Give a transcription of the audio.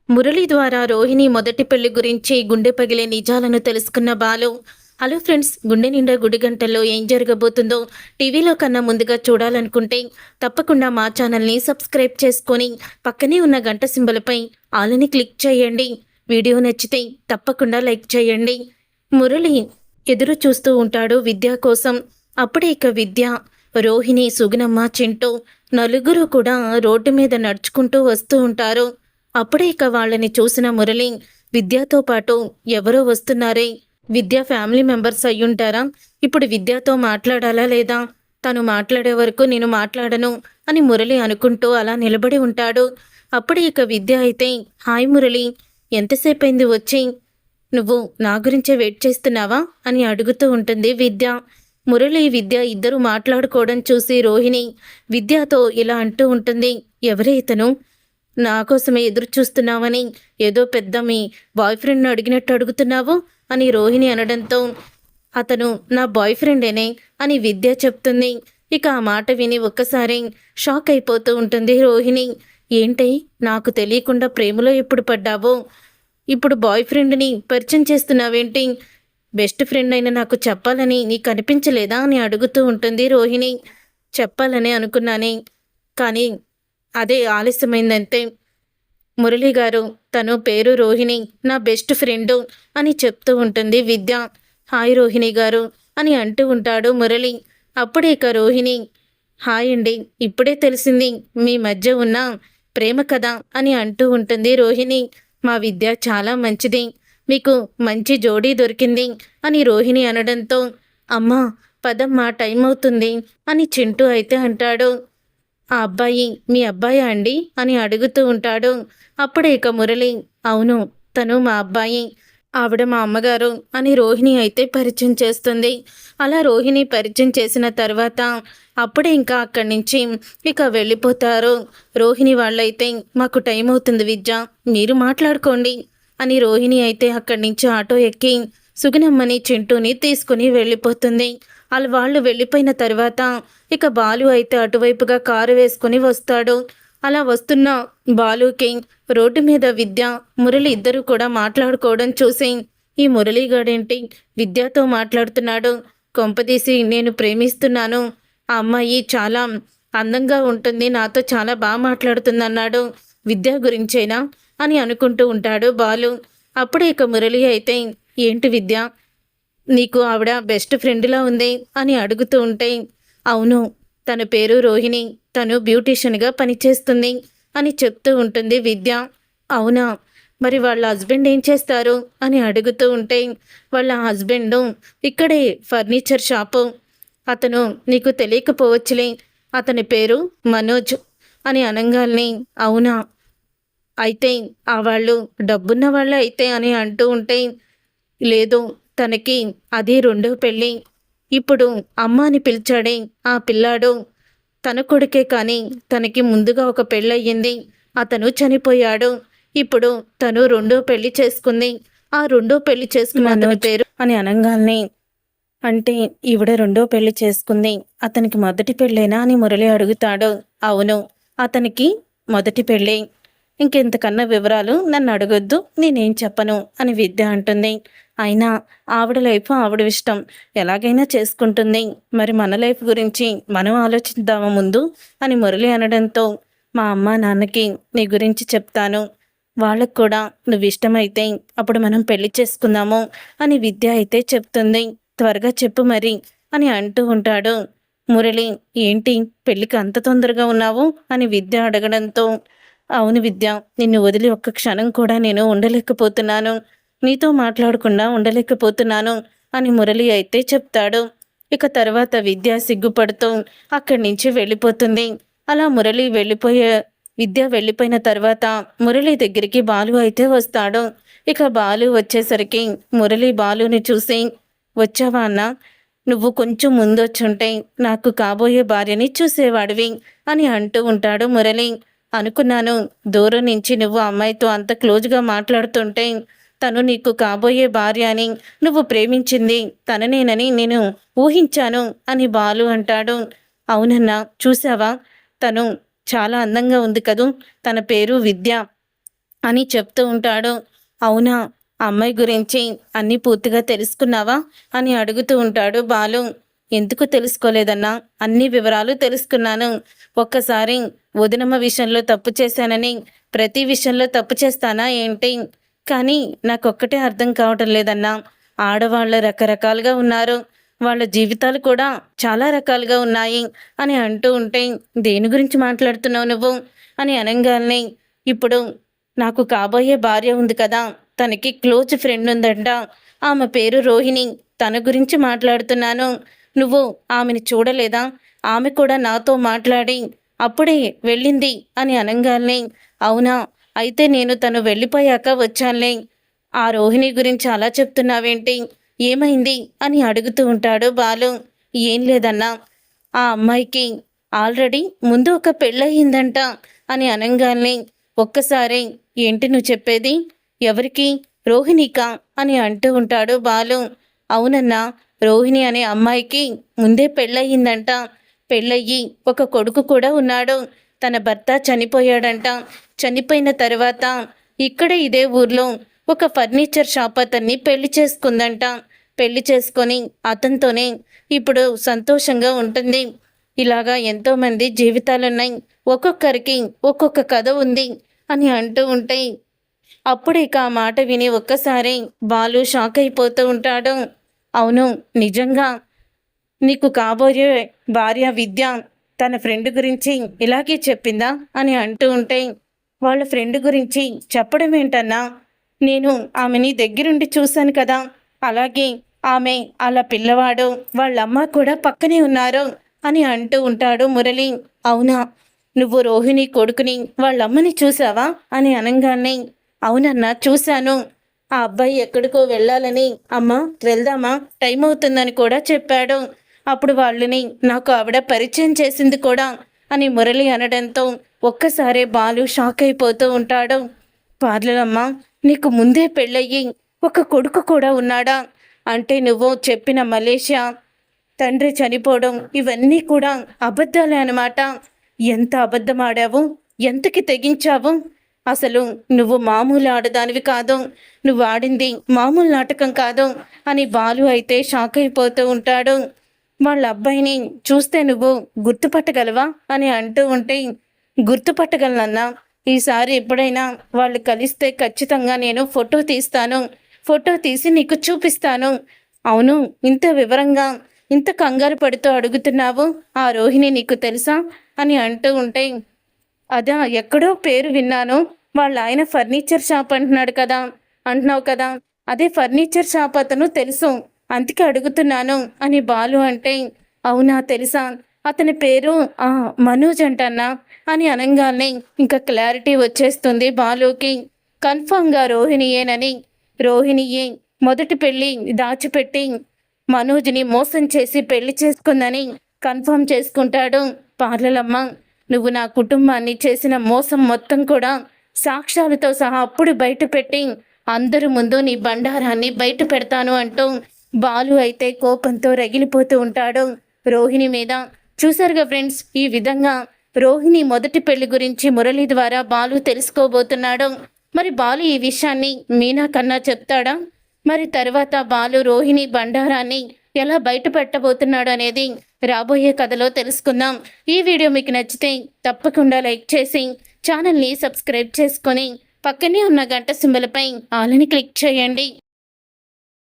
మురళి ద్వారా రోహిణి మొదటి పెళ్లి గురించి గుండె పగిలే నిజాలను తెలుసుకున్న బాలు. హలో ఫ్రెండ్స్, గుండె నిండా గుడి గంటల్లో ఏం జరగబోతుందో టీవీలో కన్నా ముందుగా చూడాలనుకుంటే తప్పకుండా మా ఛానల్ని సబ్స్క్రైబ్ చేసుకొని పక్కనే ఉన్న గంట సింబలపై ఆలని క్లిక్ చేయండి. వీడియో నచ్చితే తప్పకుండా లైక్ చేయండి. మురళి ఎదురు చూస్తూ ఉంటాడు విద్య కోసం. అప్పుడే ఇక విద్య, రోహిణి, సుగుణమ్మ, చింటూ నలుగురు కూడా రోడ్డు మీద నడుచుకుంటూ వస్తూ ఉంటారు. అప్పుడే ఇక వాళ్ళని చూసిన మురళి, విద్యతో పాటు ఎవరో వస్తున్నారే, విద్య ఫ్యామిలీ మెంబర్స్ అయ్యుంటారా? ఇప్పుడు విద్యతో మాట్లాడాలా లేదా? తను మాట్లాడే వరకు నేను మాట్లాడను అని మురళి అనుకుంటూ అలా నిలబడి ఉంటాడు. అప్పుడే ఇక విద్య అయితే, హాయ్ మురళి, ఎంతసేపైంది వచ్చి? నువ్వు నా గురించే వెయిట్ చేస్తున్నావా అని అడుగుతూ ఉంటుంది విద్య. మురళి, విద్య ఇద్దరు మాట్లాడుకోవడం చూసి రోహిణి విద్యతో ఇలా అంటూ ఉంటుంది, ఎవరే ఇతను? నా కోసమే ఎదురు చూస్తున్నావని ఏదో పెద్ద మీ బాయ్ ఫ్రెండ్ను అడిగినట్టు అడుగుతున్నావు అని రోహిణి అనడంతో, అతను నా బాయ్ ఫ్రెండేనే అని విద్య చెప్తుంది. ఇక ఆ మాట విని ఒక్కసారి షాక్ అయిపోతూ ఉంటుంది రోహిణి. ఏంటి, నాకు తెలియకుండా ప్రేమలో ఎప్పుడు పడ్డావో, ఇప్పుడు బాయ్ ఫ్రెండ్ని పరిచయం చేస్తున్నావేంటి? బెస్ట్ ఫ్రెండ్ అయినా నాకు చెప్పాలని నీకు అనిపించలేదా అని అడుగుతూ ఉంటుంది రోహిణి. చెప్పాలని అనుకున్నానే, కానీ అదే ఆలస్యమైందంతే. మురళి గారు, తను పేరు రోహిణి, నా బెస్ట్ ఫ్రెండు అని చెప్తూ ఉంటుంది విద్య. హాయ్ రోహిణి గారు అని అంటూ ఉంటాడు మురళి. అప్పుడే ఇక రోహిణి, హాయ్ అండి, ఇప్పుడే తెలిసింది మీ మధ్య ఉన్న ప్రేమ కథ అని అంటూ ఉంటుంది రోహిణి. మా విద్య చాలా మంచిది, మీకు మంచి జోడీ దొరికింది అని రోహిణి అనడంతో, అమ్మా పదమ్మా టైం అవుతుంది అని చింటూ అయితే అంటాడు. ఆ అబ్బాయి మీ అబ్బాయా అండి అని అడుగుతూ ఉంటాడు. అప్పుడే ఇక మురళి, అవును, తను మా అబ్బాయి, ఆవిడ మా అమ్మగారు అని రోహిణి అయితే పరిచయం చేస్తుంది. అలా రోహిణి పరిచయం చేసిన తర్వాత అప్పుడే ఇంకా అక్కడి నుంచి ఇక వెళ్ళిపోతారు. రోహిణి వాళ్ళైతే, మాకు టైం అవుతుంది విద్య, మీరు మాట్లాడుకోండి అని రోహిణి అయితే అక్కడి నుంచి ఆటో ఎక్కి సుగుణమ్మని, చింటూని తీసుకుని వెళ్ళిపోతుంది. అలా వాళ్ళు వెళ్ళిపోయిన తర్వాత ఇక బాలు అయితే అటువైపుగా కారు వేసుకుని వస్తాడు. అలా వస్తున్న బాలుకి రోడ్డు మీద విద్య, మురళి ఇద్దరు కూడా మాట్లాడుకోవడం చూసి, ఈ మురళీగాడేంటి విద్యతో మాట్లాడుతున్నాడు, కొంపదీసి నేను ప్రేమిస్తున్నాను, ఆ అమ్మాయి చాలా అందంగా ఉంటుంది, నాతో చాలా బాగా మాట్లాడుతుంది అన్నాడు, విద్య గురించేనా అని అనుకుంటూ ఉంటాడు బాలు. అప్పుడే ఇక మురళి అయితే, ఏంటి విద్య, నీకు ఆవిడ బెస్ట్ ఫ్రెండ్లా ఉంది అని అడుగుతూ ఉంటే, అవును, తన పేరు రోహిణి, తను బ్యూటీషియన్గా పనిచేస్తుంది అని చెప్తూ ఉంటుంది విద్య. అవునా, మరి వాళ్ళ హస్బెండ్ ఏం చేస్తారు అని అడుగుతూ ఉంటే, వాళ్ళ హస్బెండ్ ఇక్కడే ఫర్నిచర్ షాపు, అతను నీకు తెలియకపోవచ్చులే, అతని పేరు మనోజ్ అని అనగాల్ని, అవునా, అయితే ఆ వాళ్ళు డబ్బున్న వాళ్ళు అయితే అని అంటూ ఉంటే, లేదు, తనకి అది రెండో పెళ్ళి, ఇప్పుడు అమ్మ అని పిలిచాడే ఆ పిల్లాడు తన కొడుకే, కానీ తనకి ముందుగా ఒక పెళ్ళయ్యింది, అతను చనిపోయాడు, ఇప్పుడు తను రెండో పెళ్లి చేసుకుంది, ఆ రెండో పెళ్లి చేసుకున్న అతని పేరు అని అనగానే, అంటే ఈవిడ రెండో పెళ్లి చేసుకుంది, అతనికి మొదటి పెళ్ళేనా అని మురళి అడుగుతాడు. అవును, అతనికి మొదటి పెళ్ళి, ఇంకెంతకన్నా వివరాలు నన్ను అడగొద్దు, నేనేం చెప్పను అని విద్య అంటుంది. అయినా ఆవిడ లైఫ్ ఆవిడ ఇష్టం, ఎలాగైనా చేసుకుంటుంది, మరి మన లైఫ్ గురించి మనం ఆలోచిద్దామా ముందు అని మురళి అనడంతో, మా అమ్మ నాన్నకి నీ గురించి చెప్తాను, వాళ్ళకు కూడా నువ్వు ఇష్టమైతే అప్పుడు మనం పెళ్లి చేసుకుందాము అని విద్య అయితే చెప్తుంది. త్వరగా చెప్పు మరి అని అంటూ ఉంటాడు మురళి. ఏంటి, పెళ్ళికి అంత తొందరగా ఉన్నావు అని విద్య అడగడంతో, అవును విద్య, నిన్ను వదిలి ఒక్క క్షణం కూడా నేను ఉండలేకపోతున్నాను, నీతో మాట్లాడకుండా ఉండలేకపోతున్నాను అని మురళి అయితే చెప్తాడు. ఇక తర్వాత విద్య సిగ్గుపడుతూ అక్కడి నుంచి వెళ్ళిపోతుంది. అలా విద్య వెళ్ళిపోయిన తర్వాత మురళి దగ్గరికి బాలు అయితే వస్తాడు. ఇక బాలు వచ్చేసరికి మురళి బాలుని చూసి, వచ్చావా అన్న, నువ్వు కొంచెం ముందొచ్చుంటే నాకు కాబోయే భార్యని చూసేవాడివి అని అంటూ ఉంటాడు మురళి. అనుకున్నాను, దూరం నుంచి నువ్వు అమ్మాయితో అంత క్లోజ్గా మాట్లాడుతుంటే తను నీకు కాబోయే భార్య అని, నువ్వు ప్రేమించింది తననేనని నేను ఊహించాను అని బాలు అంటాడు. అవునన్నా, చూసావా, తను చాలా అందంగా ఉంది కదూ, తన పేరు విద్య, అని చెప్తూ ఉంటాడు. అవునా, ఆ అమ్మాయి గురించి అన్నీ పూర్తిగా తెలుసుకున్నావా అని అడుగుతూ ఉంటాడు బాలు. ఎందుకు తెలుసుకోలేదన్నా, అన్ని వివరాలు తెలుసుకున్నాను. ఒక్కసారి వదినమ్మ విషయంలో తప్పు చేశానని ప్రతి విషయంలో తప్పు చేస్తానా ఏంటి? కానీ నాకొక్కటే అర్థం కావటం లేదన్నా, ఆడవాళ్ళు రకరకాలుగా ఉన్నారు, వాళ్ళ జీవితాలు కూడా చాలా రకాలుగా ఉన్నాయి అని అంటూ ఉంటే, దేని గురించి మాట్లాడుతున్నావు నువ్వు అని అనంగానే, ఇప్పుడు నాకు కాబోయే భార్య ఉంది కదా, తనకి క్లోజ్ ఫ్రెండ్ ఉందంట, ఆమె పేరు రోహిణి, తన గురించి మాట్లాడుతున్నాను. నువ్వు ఆమెని చూడలేదా? ఆమె కూడా నాతో మాట్లాడి అప్పుడే వెళ్ళింది అని అనంగానే, అవునా, అయితే నేను తను వెళ్ళిపోయాక వచ్చానులే. ఆ రోహిణి గురించి అలా చెప్తున్నావేంటి? ఏమైంది అని అడుగుతూ ఉంటాడు బాలు. ఏం లేదన్నా, ఆ అమ్మాయికి ఆల్రెడీ ముందు ఒక పెళ్ళయిందంట అని అనంగానే, ఒక్కసారి ఏంటి నువ్వు చెప్పేది? ఎవరికి? రోహిణికా అని అంటూ ఉంటాడు బాలు. అవునన్నా, రోహిణి అనే అమ్మాయికి ముందే పెళ్ళయిందంట. పెళ్ళయ్యి ఒక కొడుకు కూడా ఉన్నాడు. తన భర్త చనిపోయాడంట. చనిపోయిన తర్వాత ఇక్కడ ఇదే ఊర్లో ఒక ఫర్నిచర్ షాప్ అతన్ని పెళ్లి చేసుకుందంట. పెళ్లి చేసుకొని అతనితోనే ఇప్పుడు సంతోషంగా ఉంటుంది. ఇలాగా ఎంతోమంది జీవితాలున్నాయి, ఒక్కొక్కరికి ఒక్కొక్క కథ ఉంది అని అంటూ ఉంటే, అప్పుడు ఇక ఆ మాట విని ఒక్కసారి బాలు షాక్ అయిపోతూ ఉంటాడు. అవును, నిజంగా నీకు కాబోయే భార్య విద్య తన ఫ్రెండ్ గురించి ఇలాగే చెప్పిందా అని అంటూ ఉంటే, వాళ్ళ ఫ్రెండ్ గురించి చెప్పడం ఏంటన్నా, నేను ఆమెని దగ్గరుండి చూశాను కదా, అలాగే ఆమె అలా పిల్లవాడు వాళ్ళమ్మ కూడా పక్కనే ఉన్నారు అని అంటూ ఉంటాడు మురళి. అవునా, నువ్వు రోహిణి కొడుకుని వాళ్ళమ్మని చూసావా అని అనంగానే, అవునన్నా చూశాను. ఆ అబ్బాయి ఎక్కడికో వెళ్ళాలని, అమ్మ వెళ్దామా, టైం అవుతుందని కూడా చెప్పాడు. అప్పుడు వాళ్ళని నాకు ఆవిడ పరిచయం చేసింది కూడా అని మురళి అనడంతో ఒక్కసారే బాలు షాక్ అయిపోతూ ఉంటాడు. పార్లరమ్మ, నీకు ముందే పెళ్ళయ్యి ఒక కొడుకు కూడా ఉన్నాడా? అంటే నువ్వు చెప్పిన మలేషియా, తండ్రి చనిపోవడం, ఇవన్నీ కూడా అబద్ధాలే అనమాట. ఎంత అబద్ధం ఆడావు, ఎంతకి తెగించావు? అసలు నువ్వు మామూలు ఆడదానివి కాదు, నువ్వు ఆడింది మామూలు నాటకం కాదు అని బాలు అయితే షాక్ అయిపోతూ ఉంటాడు. వాళ్ళ అబ్బాయిని చూస్తే నువ్వు గుర్తుపట్టగలవా అని అంటూ ఉంటే, గుర్తుపట్టగలనన్నా, ఈసారి ఎప్పుడైనా వాళ్ళు కలిస్తే ఖచ్చితంగా నేను ఫోటో తీస్తాను, ఫోటో తీసి నీకు చూపిస్తాను. అవును, ఇంత వివరంగా ఇంత కంగారు పడుతూ అడుగుతున్నావు, ఆ రోహిణి నీకు తెలుసా అని అంటూ ఉంటే, అదా, ఎక్కడో పేరు విన్నాను, వాళ్ళ ఆయన ఫర్నిచర్ షాప్ అంటున్నావు కదా, అదే ఫర్నిచర్ షాప్ అతను తెలుసు, అందుకే అడుగుతున్నాను అని బాలు అంటే, అవునా తెలుసా, అతని పేరు మనోజ్ అంటన్నా అని అనంగానే ఇంకా క్లారిటీ వచ్చేస్తుంది బాలుకి. కన్ఫామ్గా రోహిణియేనని, రోహిణియే మొదటి పెళ్ళి దాచిపెట్టి మనోజ్ని మోసం చేసి పెళ్లి చేసుకుందని కన్ఫర్మ్ చేసుకుంటాడు. పార్లలమ్మ, నువ్వు నా కుటుంబాన్ని చేసిన మోసం మొత్తం కూడా సాక్ష్యాలతో సహా అప్పుడు బయటపెట్టి అందరి ముందు నీ బండారాన్ని బయట పెడతాను అంటూ బాలు అయితే కోపంతో రగిలిపోతూ ఉంటాడు రోహిణి మీద. చూసారుగా ఫ్రెండ్స్, ఈ విధంగా రోహిణి మొదటి పెళ్లి గురించి మురళి ద్వారా బాలు తెలుసుకోబోతున్నాడు. మరి బాలు ఈ విషయాన్ని మీనా కన్నా చెప్తాడా? మరి తర్వాత బాలు రోహిణి బండారాన్ని ఎలా బయట పెట్టబోతున్నాడు అనేది రాబోయే కథలో తెలుసుకుందాం. ఈ వీడియో మీకు నచ్చితే తప్పకుండా లైక్ చేసి ఛానల్ని సబ్స్క్రైబ్ చేసుకొని పక్కనే ఉన్న గంట సింబల్పై ఆల్ అని క్లిక్ చేయండి.